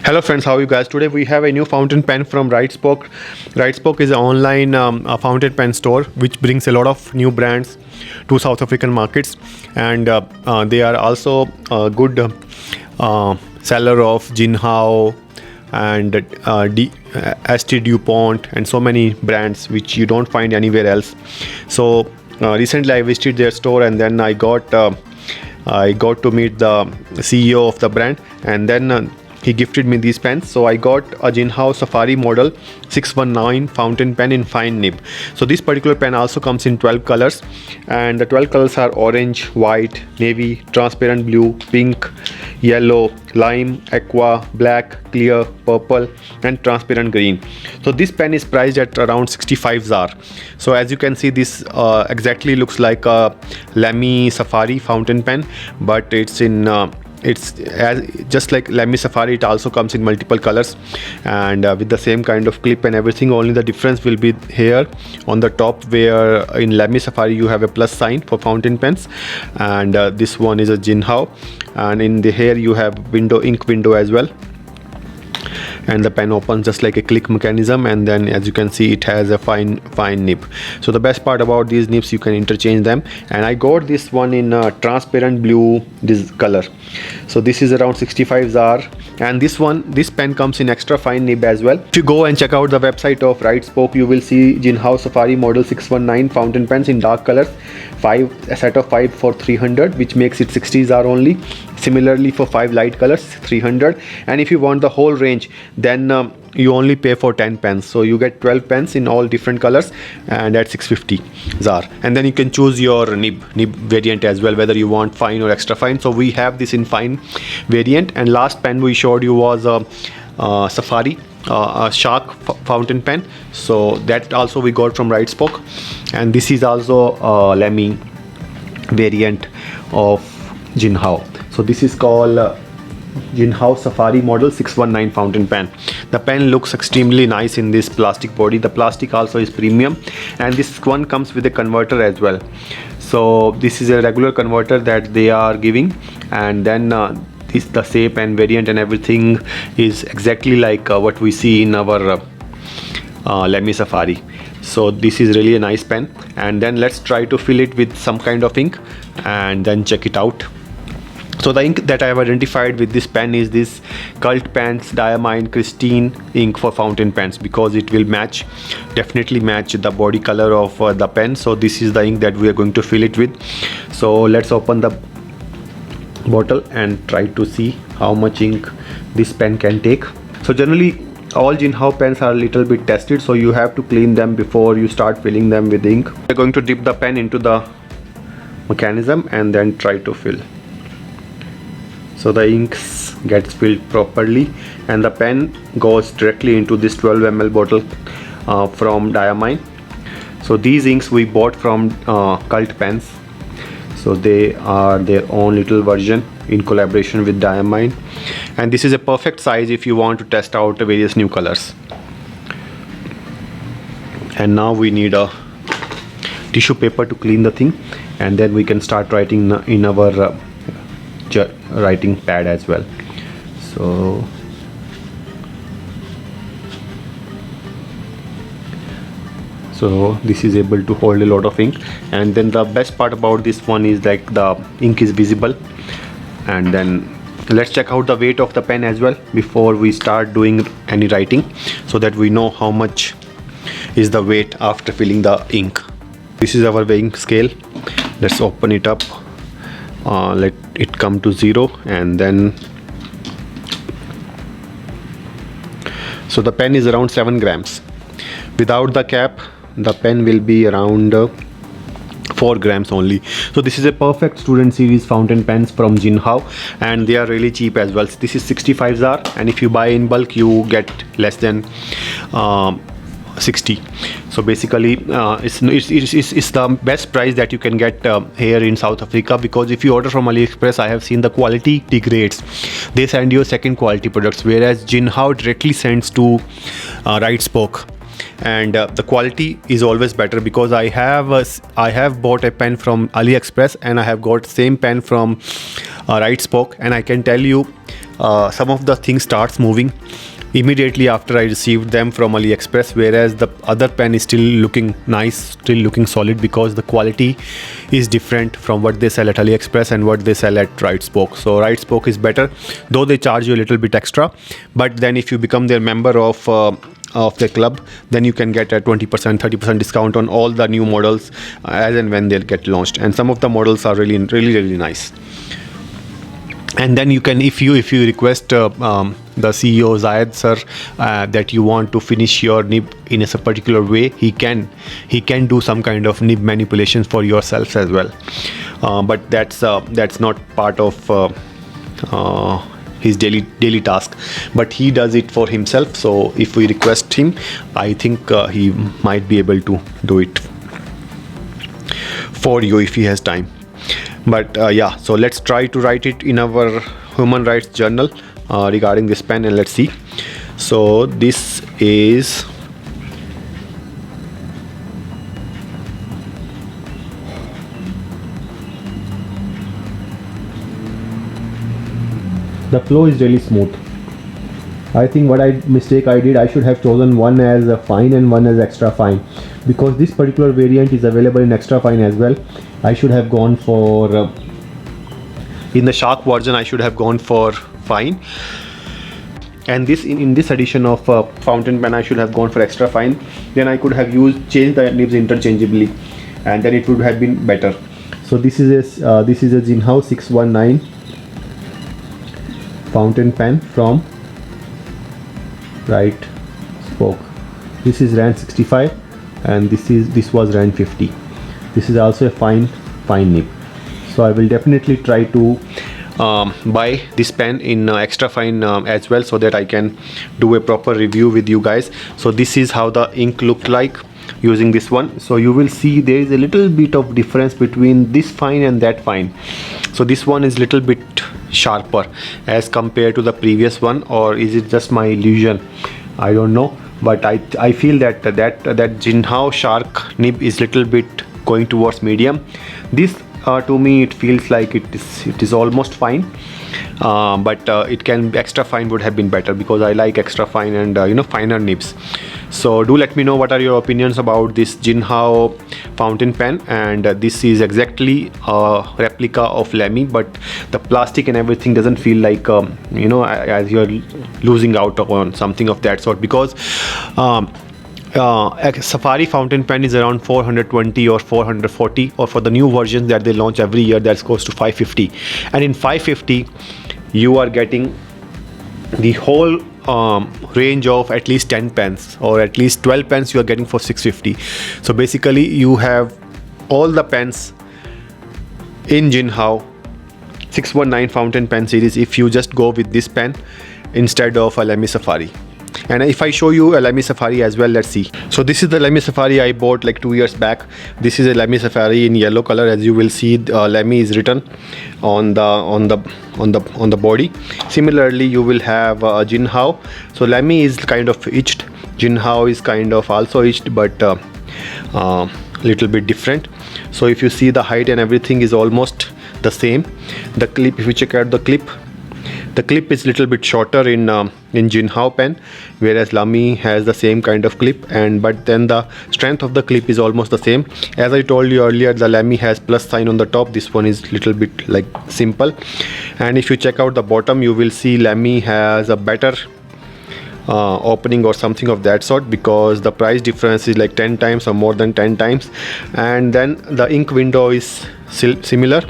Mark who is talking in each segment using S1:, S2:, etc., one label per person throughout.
S1: Hello friends, how are you guys? Today we have a new fountain pen from WriteSpoke. WriteSpoke is an online fountain pen store which brings a lot of new brands to South African markets, and they are also a good seller of Jinhao and ST DuPont and so many brands which you don't find anywhere else. So recently I visited their store, and then I got to meet the CEO of the brand, and then he gifted me these pens. So I got a Jinhao Safari model 619 fountain pen in Fine Nib. So this particular pen also comes in 12 colors, and the 12 colors are orange, white, navy, transparent blue, pink, yellow, lime, aqua, black, clear, purple and transparent green. So this pen is priced at around 65 ZAR. So as you can see, this exactly looks like a Lamy Safari fountain pen, but it's in just like Lamy Safari. It also comes in multiple colors and with the same kind of clip and everything. Only the difference will be here on the top, where in Lamy Safari you have a plus sign for fountain pens, and this one is a Jinhao, and in the here you have ink window as well, and the pen opens just like a click mechanism, and then as you can see it has a fine nib. So the best part about these nibs, you can interchange them, and I got this one in transparent blue, this color. So this is around 65 ZAR, and this pen comes in extra fine nib as well. If you go and check out the website of WriteSpoke, you will see Jinhao Safari model 619 fountain pens in dark colors, a set of 5 for 300, which makes it 60 ZAR only. Similarly for 5 light colors, 300, and if you want the whole range, then you only pay for 10 pens. So you get 12 pens in all different colors and at 650 ZAR, and then you can choose your nib variant as well, whether you want fine or extra fine. So we have this in fine variant, and last pen we showed you was a Safari, a shark fountain pen. So that also we got from WriteSpoke, and this is also a Lamy variant of Jinhao. So this is called Jinhao Safari model 619 fountain pen. The pen looks extremely nice in this plastic body. The plastic also is premium, and this one comes with a converter as well. So this is a regular converter that they are giving, and then the shape and variant and everything is exactly like what we see in our Lamy Safari. So this is really a nice pen, and then let's try to fill it with some kind of ink and then check it out. So the ink that I have identified with this pen is this Cult Pens Diamine Crystalline ink for fountain pens, because it will definitely match the body color of the pen. So this is the ink that we are going to fill it with. So let's open the bottle and try to see how much ink this pen can take. So generally all Jinhao pens are a little bit tested, so you have to clean them before you start filling them with ink. We're going to dip the pen into the mechanism and then try to fill. So the inks gets filled properly, and the pen goes directly into this 12 ml bottle from Diamine. So these inks we bought from Cult Pens. So they are their own little version in collaboration with Diamine, and this is a perfect size if you want to test out various new colors. And now we need a tissue paper to clean the thing, and then we can start writing in our writing pad as well. So this is able to hold a lot of ink, and then the best part about this one is like the ink is visible. And then let's check out the weight of the pen as well before we start doing any writing, so that we know how much is the weight after filling the ink. This is our weighing scale. Let's open it up, let it come to 0, and then so the pen is around 7 grams. Without the cap, the pen will be around 4 grams only. So this is a perfect student series fountain pens from Jinhao, and they are really cheap as well. This is 65 ZAR, and if you buy in bulk you get less than 60. So basically it's the best price that you can get here in South Africa, because if you order from AliExpress, I have seen the quality degrades. They send you second quality products, whereas Jinhao directly sends to WriteSpoke, and the quality is always better, because I have bought a pen from AliExpress and I have got same pen from WriteSpoke, and I can tell you some of the things starts moving immediately after I received them from AliExpress, whereas the other pen is still looking nice, still looking solid, because the quality is different from what they sell at AliExpress and what they sell at WriteSpoke. So WriteSpoke is better, though they charge you a little bit extra, but then if you become their member of the club, then you can get a 20% 30% discount on all the new models as and when they'll get launched, and some of the models are really nice. And then you can, if you request the CEO Zayed sir that you want to finish your nib in a particular way, he can do some kind of nib manipulations for yourselves as well, but that's not part of his daily task, but he does it for himself. So if we request him, I think he might be able to do it for you if he has time. But yeah, so let's try to write it in our human rights journal regarding this pen, and let's see. So this is the flow is really smooth. I think what mistake I did, I should have chosen one as a fine and one as extra fine, because this particular variant is available in extra fine as well. I should have gone for in the shark version, I should have gone for fine, and this in this edition of fountain pen I should have gone for extra fine. Then I could have changed the nibs interchangeably, and then it would have been better. So this is a Jinhao 619 fountain pen from WriteSpoke. This is RAN 65 and this was RAN 50. This is also a fine nib. So I will definitely try to buy this pen in extra fine as well, so that I can do a proper review with you guys. So this is how the ink looked like using this one. So you will see there is a little bit of difference between this fine and that fine. So this one is little bit sharper as compared to the previous one, or is it just my illusion? I don't know, but I feel that Jinhao shark nib is little bit going towards medium. This to me it feels like it is almost fine, but it can extra fine would have been better, because I like extra fine and finer nibs. So do let me know what are your opinions about this Jinhao fountain pen. And this is exactly a replica of Lamy, but the plastic and everything doesn't feel like as you're losing out on something of that sort, because a Safari fountain pen is around 420 or 440, or for the new versions that they launch every year, that's close to 550. And in 550 you are getting the whole range of at least 10 pens, or at least 12 pens you are getting for 650. So basically you have all the pens in Jinhao 619 fountain pen series if you just go with this pen instead of a Lamy Safari. And if I show you a Lamy Safari as well, let's see. So this is the Lamy Safari I bought like 2 years back. This is a Lamy Safari in yellow color. As you will see, Lamy is written on the body. Similarly, you will have a Jinhao. So Lamy is kind of etched. Jinhao is kind of also etched, but little bit different. So if you see, the height and everything is almost the same. The clip, if you check out the clip is little bit shorter in Jinhao pen, whereas Lamy has the same kind of clip, but then the strength of the clip is almost the same. As I told you earlier, the Lamy has plus sign on the top. This one is little bit like simple. And if you check out the bottom, you will see Lamy has a better opening or something of that sort, because the price difference is like 10 times or more than 10 times. And then the ink window is similar.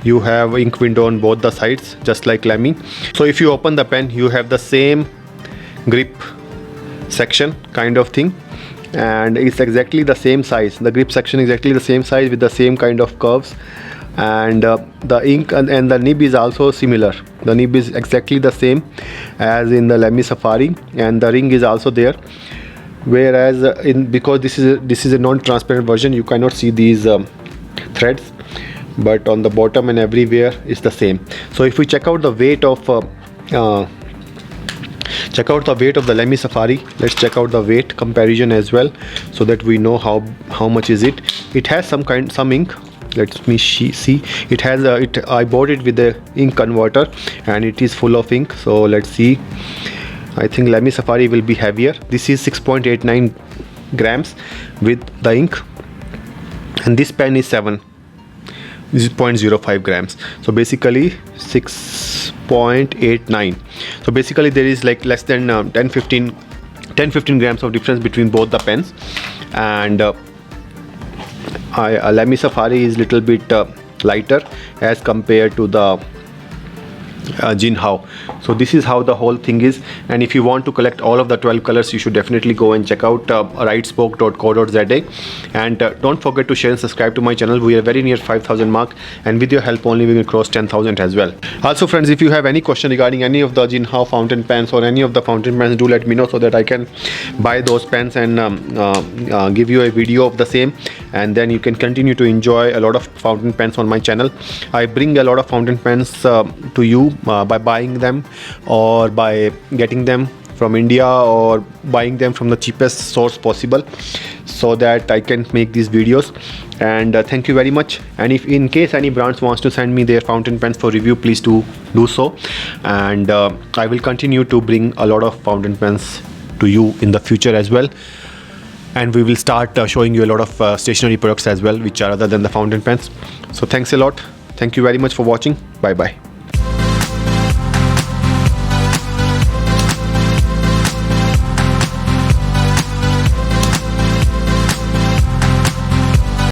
S1: You have ink window on both the sides, just like Lamy. So if you open the pen, you have the same grip section kind of thing, and it's exactly the same size. The grip section is exactly the same size with the same kind of curves, and the ink and the nib is also similar. The nib is exactly the same as in the Lamy Safari, and the ring is also there. Whereas because this is a non-transparent version, you cannot see these threads, but on the bottom and everywhere is the same. So if we check out the weight of Check out the weight of the Lamy Safari. Let's check out the weight comparison as well, so that we know how much is it. It has some ink. Let me see. It has I bought it with the ink converter, and it is full of ink. So let's see. I think Lamy Safari will be heavier. This is 6.89 grams with the ink, and this pen is 0.05 grams. So basically 6.89. So basically there is like less than 10-15 grams of difference between both the pens. And Lamy Safari is little bit lighter as compared to the Jinhao. So this is how the whole thing is. And if you want to collect all of the 12 colors, you should definitely go and check out writespoke.co.za. And don't forget to share and subscribe to my channel. We are very near 5,000 mark, and with your help only we will cross 10,000 as well. Also friends, if you have any question regarding any of the Jinhao fountain pens or any of the fountain pens, do let me know so that I can buy those pens and give you a video of the same, and then you can continue to enjoy a lot of fountain pens on my channel. I bring a lot of fountain pens to you by buying them or by getting them from India or buying them from the cheapest source possible, so that I can make these videos. And thank you very much. And if in case any brands wants to send me their fountain pens for review, please do so. And I will continue to bring a lot of fountain pens to you in the future as well. And we will start showing you a lot of stationery products as well, which are other than the fountain pens. So thanks a lot. Thank you very much for watching. Bye bye.